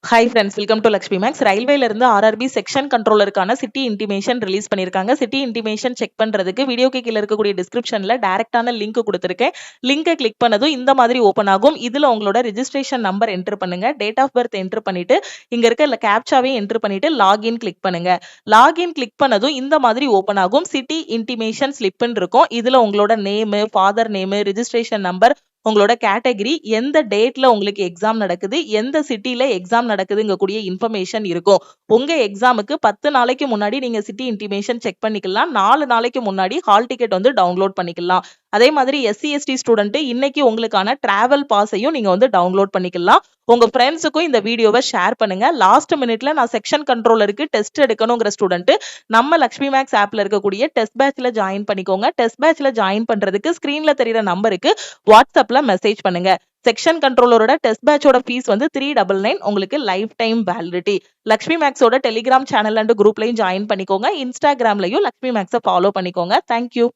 Hi friends, welcome to Lakshmi Max. ரயில்வேல இருந்து RRB section கண்ட்ரோலருக்கான சிட்டி இன்டிமேஷன் ரிலீஸ் பண்ணியிருக்காங்க. சிட்டி இன்டிமேஷன் செக் பண்றதுக்கு வீடியோக்கு கீழே இருக்கக்கூடிய டிஸ்கிரிப்ஷன்ல டைரக்டான லிங்க் கொடுத்துருக்கேன். லிங்கை கிளிக் பண்ணதும் இந்த மாதிரி ஓப்பன் ஆகும். இதுல உங்களோட ரெஜிஸ்ட்ரேஷன் நம்பர் என்டர் பண்ணுங்க, டேட் ஆஃப் பர்த் என்டர் பண்ணிட்டு இங்க இருக்க கேப்சாவே என்டர் பண்ணிட்டு லாகின் கிளிக் பண்ணுங்க. லாகின் கிளிக் பண்ணதும் இந்த மாதிரி ஓப்பன் ஆகும். சிட்டி இன்டிமேஷன் ஸ்லிப்னு இருக்கும். இதுல உங்களோட name, father name, registration number, உங்களோட கேட்டகரி, எந்த டேட்ல உங்களுக்கு எக்ஸாம் நடக்குது, எந்த சிட்டில எக்ஸாம் நடக்குதுங்க கூடிய இன்ஃபர்மேஷன் இருக்கும். உங்க எக்ஸாமுக்கு 10 நாளைக்கு முன்னாடி நீங்க சிட்டி இன்டிமேஷன் செக் பண்ணிக்கலாம். 4 நாளைக்கு முன்னாடி ஹால் டிக்கெட் வந்து டவுன்லோட் பண்ணிக்கலாம். அதே மாதிரி எஸ்சி எஸ்டி ஸ்டூடெண்ட் இன்னைக்கு உங்களுக்கான டிராவல் பாஸையும் நீங்க வந்து டவுன்லோட் பண்ணிக்கலாம். உங்க ஃப்ரெண்ட்ஸுக்கும் இந்த வீடியோவை ஷேர் பண்ணுங்க. லாஸ்ட் மினிட்ல நான் செக்ஷன் கண்ட்ரோலருக்கு டெஸ்ட் எடுக்கணுங்கிற ஸ்டூடெண்ட் நம்ம லக்ஷ்மி மேக்ஸ் ஆப்ல இருக்கக்கூடிய டெஸ்ட் பேட்ச்ல ஜாயின் பண்ணிக்கோங்க. டெஸ்ட் பேட்ச்ல ஜாயின் பண்றதுக்கு ஸ்கிரீன்ல தெரியுற நம்பருக்கு வாட்ஸ்அப்ல மெசேஜ் பண்ணுங்க. செக்ஷன் கண்ட்ரோலரோட டெஸ்ட் பேட்சோட ஃபீஸ் வந்து 399. உங்களுக்கு லைஃப் டைம் வேலிடிட்டி. லக்ஷ்மி மேக்ஸோட டெலிகிராம் சேனல் அண்ட் குரூப்லயும் ஜாயின் பண்ணிக்கோங்க. இன்ஸ்டாகிராம்லயும் லக்ஷ்மி மேக்ஸை ஃபாலோ பண்ணிக்கோங்க. தேங்க்யூ.